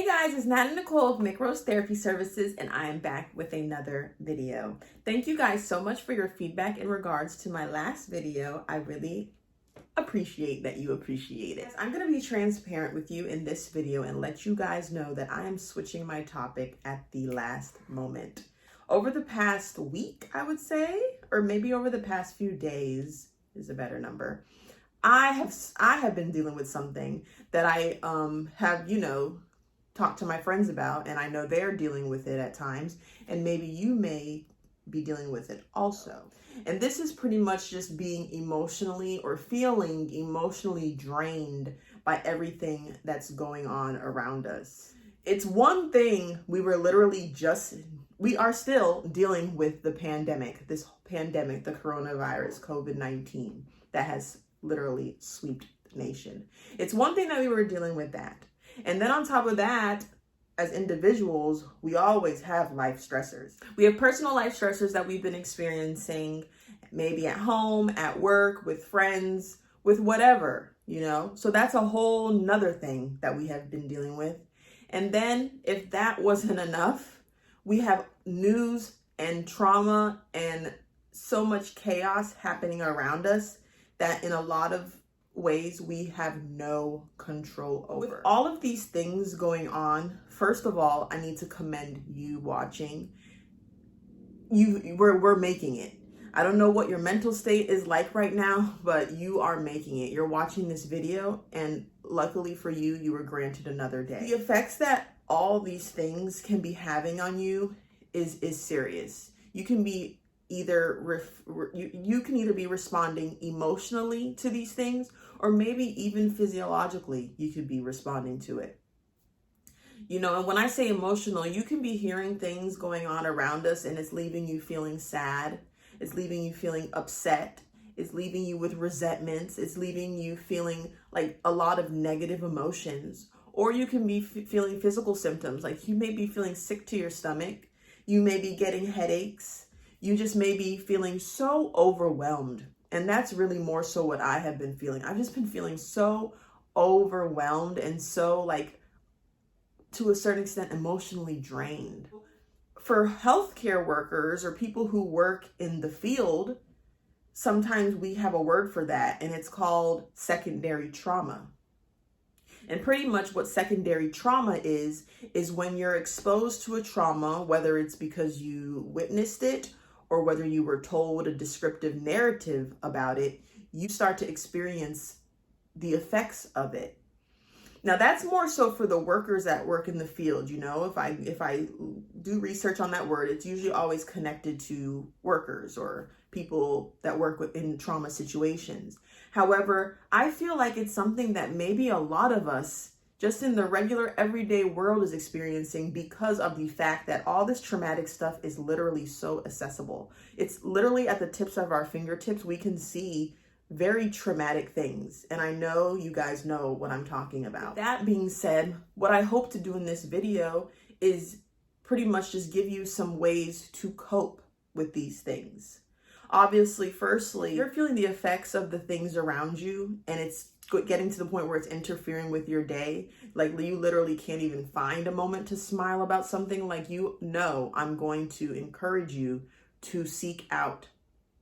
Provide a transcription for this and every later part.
Hey guys, it's Nat and Nicole of McRose Therapy Services, and I am back with another video. Thank you guys so much for your feedback in regards to my last video. I really appreciate that you appreciate it. I'm going to be transparent with you in this video and let you guys know that I am switching my topic at the last moment. Over the past week, I would say, or maybe over the past few days is a better number, I have been dealing with something that I have, talk to my friends about, and I know they're dealing with it at times, and maybe you may be dealing with it also. And this is pretty much just being emotionally or feeling emotionally drained by everything that's going on around us. It's one thing we are still dealing with the pandemic, the coronavirus, COVID-19, that has literally swept the nation. It's one thing that we were dealing with that. And then on top of that, as individuals, we always have life stressors. We have personal life stressors that we've been experiencing, maybe at home, at work, with friends, with whatever, So that's a whole nother thing that we have been dealing with. And then if that wasn't enough, we have news and trauma and so much chaos happening around us that in a lot of ways we have no control over. With all of these things going on, first of all, I need to commend you watching. We're making it. I don't know what your mental state is like right now, but you are making it. You're watching this video, and luckily for you, you were granted another day. The effects that all these things can be having on you is serious. You can be you can either be responding emotionally to these things, or maybe even physiologically you could be responding to it. And when I say emotional, you can be hearing things going on around us and it's leaving you feeling sad, it's leaving you feeling upset, it's leaving you with resentments, it's leaving you feeling like a lot of negative emotions. Or you can be feeling physical symptoms, like you may be feeling sick to your stomach, you may be getting headaches, you just may be feeling so overwhelmed. And that's really more so what I have been feeling. I've just been feeling so overwhelmed and so, to a certain extent, emotionally drained. For healthcare workers or people who work in the field, sometimes we have a word for that, and it's called secondary trauma. And pretty much what secondary trauma is when you're exposed to a trauma, whether it's because you witnessed it or whether you were told a descriptive narrative about it, you start to experience the effects of it. Now, that's more so for the workers that work in the field. If I do research on that word, it's usually always connected to workers or people that work in trauma situations. However, I feel like it's something that maybe a lot of us just in the regular everyday world is experiencing because of the fact that all this traumatic stuff is literally so accessible. It's literally at the tips of our fingertips. We can see very traumatic things. And I know you guys know what I'm talking about. That being said, what I hope to do in this video is pretty much just give you some ways to cope with these things. Obviously, firstly, you're feeling the effects of the things around you, and it's getting to the point where it's interfering with your day. Like, you literally can't even find a moment to smile about something. I'm going to encourage you to seek out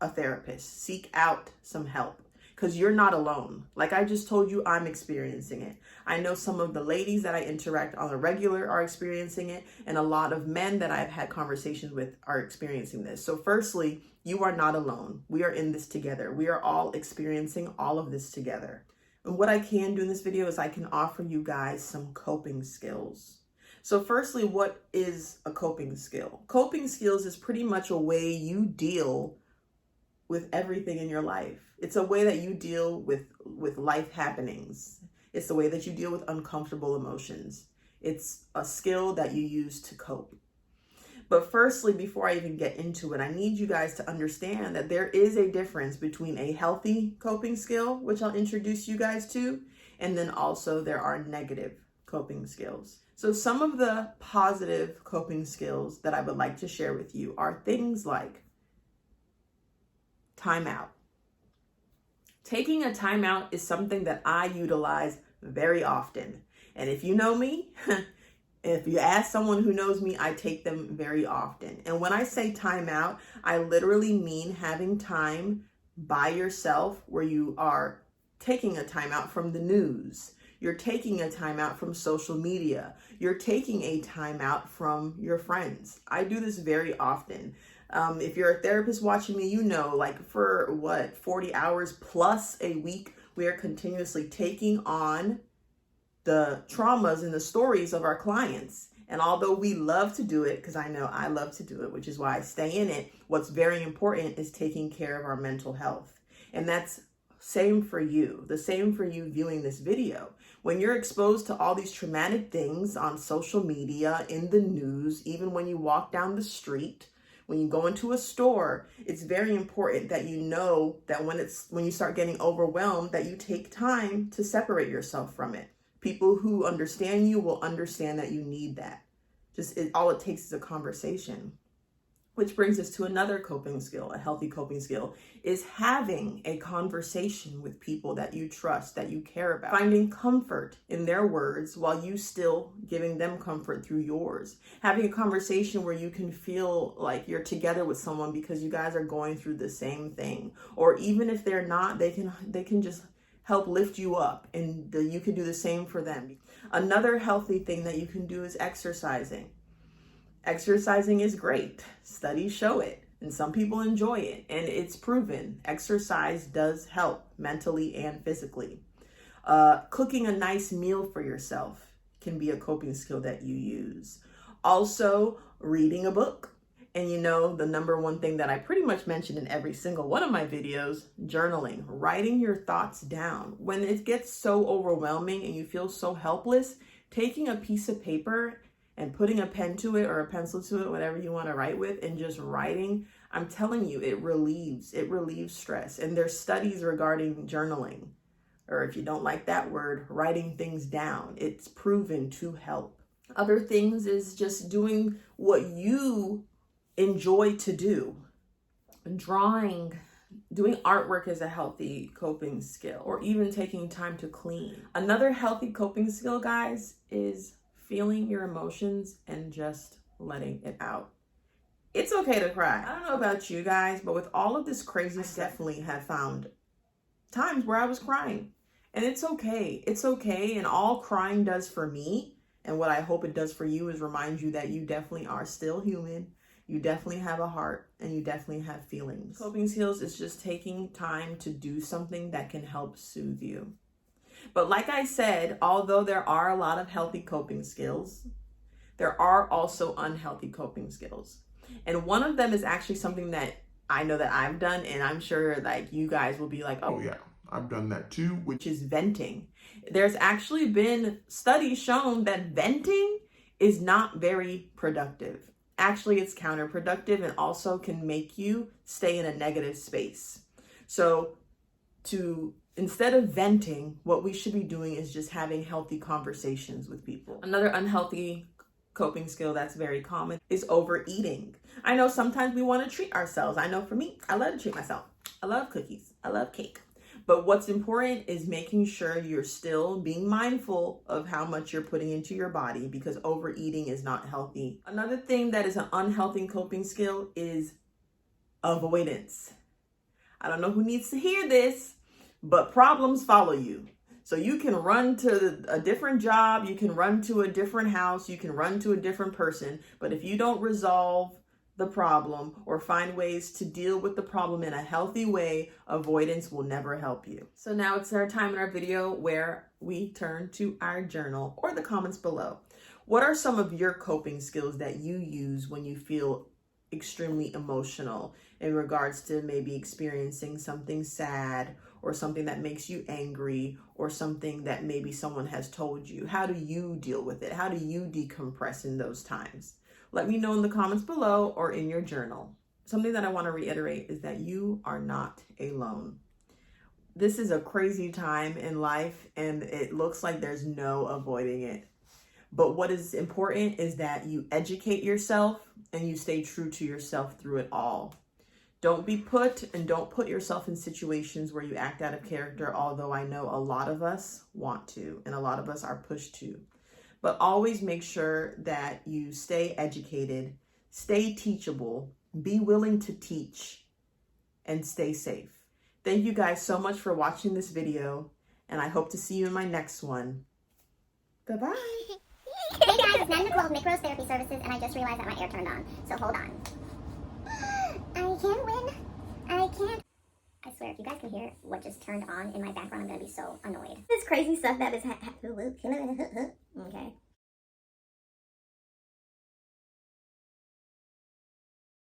a therapist, seek out some help, because you're not alone. Like I just told you, I'm experiencing it. I know some of the ladies that I interact on a regular are experiencing it, and a lot of men that I've had conversations with are experiencing this. So firstly, you are not alone. We are in this together. We are all experiencing all of this together. And what I can do in this video is I can offer you guys some coping skills. So firstly, what is a coping skill? Coping skills is pretty much a way you deal with everything in your life. It's a way that you deal with life happenings. It's the way that you deal with uncomfortable emotions. It's a skill that you use to cope. But firstly, before I even get into it, I need you guys to understand that there is a difference between a healthy coping skill, which I'll introduce you guys to, and then also there are negative coping skills. So some of the positive coping skills that I would like to share with you are things like timeout. Taking a timeout is something that I utilize very often. And if you know me, If you ask someone who knows me, I take them very often. And when I say time out, I literally mean having time by yourself where you are taking a time out from the news. You're taking a time out from social media. You're taking a time out from your friends. I do this very often. If you're a therapist watching me, you know, like for 40 hours plus a week, we are continuously taking on the traumas and the stories of our clients. And although we love to do it, because I know I love to do it, which is why I stay in it, what's very important is taking care of our mental health. And that's same for you, the same for you viewing this video. When you're exposed to all these traumatic things on social media, in the news, even when you walk down the street, when you go into a store, it's very important that you know that when you start getting overwhelmed, that you take time to separate yourself from it. People who understand you will understand that you need that. All it takes is a conversation. Which brings us to another coping skill, a healthy coping skill, is having a conversation with people that you trust, that you care about. Finding comfort in their words while you still giving them comfort through yours. Having a conversation where you can feel like you're together with someone because you guys are going through the same thing. Or even if they're not, they can just help lift you up, and you can do the same for them. Another healthy thing that you can do is exercising. Exercising is great. Studies show it, and some people enjoy it, and it's proven. Exercise does help mentally and physically. Cooking a nice meal for yourself can be a coping skill that you use. Also, reading a book. And you know, the number one thing that I pretty much mentioned in every single one of my videos, journaling, writing your thoughts down. When it gets so overwhelming and you feel so helpless, taking a piece of paper and putting a pen to it or a pencil to it, whatever you want to write with, and just writing, I'm telling you, it relieves stress. And there's studies regarding journaling, or if you don't like that word, writing things down. It's proven to help. Other things is just doing what you enjoy to do. Drawing, doing artwork is a healthy coping skill, or even taking time to clean. Another healthy coping skill, guys, is feeling your emotions and just letting it out. It's okay to cry. I don't know about you guys, but with all of this crazy stuff, I definitely have found times where I was crying. And it's okay. It's okay. And all crying does for me, and what I hope it does for you, is remind you that you definitely are still human. You definitely have a heart, and you definitely have feelings. Coping skills is just taking time to do something that can help soothe you. But like I said, although there are a lot of healthy coping skills, there are also unhealthy coping skills. And one of them is actually something that I know that I've done, and I'm sure like you guys will be like, oh yeah, I've done that too, which is venting. There's actually been studies shown that venting is not very productive. Actually, it's counterproductive and also can make you stay in a negative space. So instead of venting, what we should be doing is just having healthy conversations with people. Another unhealthy coping skill that's very common is overeating. I know sometimes we want to treat ourselves. I know for me, I love to treat myself. I love cookies. I love cake. But what's important is making sure you're still being mindful of how much you're putting into your body, because overeating is not healthy. Another thing that is an unhealthy coping skill is avoidance. I don't know who needs to hear this, but problems follow you. So you can run to a different job, you can run to a different house, you can run to a different person, but if you don't resolve the problem or find ways to deal with the problem in a healthy way, avoidance will never help you. So now it's our time in our video where we turn to our journal or the comments below. What are some of your coping skills that you use when you feel extremely emotional in regards to maybe experiencing something sad or something that makes you angry or something that maybe someone has told you? How do you deal with it? How do you decompress in those times? Let me know in the comments below or in your journal. Something that I want to reiterate is that you are not alone. This is a crazy time in life, and it looks like there's no avoiding it. But what is important is that you educate yourself and you stay true to yourself through it all. Don't put yourself in situations where you act out of character, although I know a lot of us want to and a lot of us are pushed to. But always make sure that you stay educated, stay teachable, be willing to teach, and stay safe. Thank you guys so much for watching this video, and I hope to see you in my next one. Bye-bye. Hey guys, it's Nana Nicole of Nick Rose Therapy Services, and I just realized that my air turned on, so hold on. I can't win. I can't. I swear, if you guys can hear what just turned on in my background, I'm gonna be so annoyed. This crazy stuff that is okay.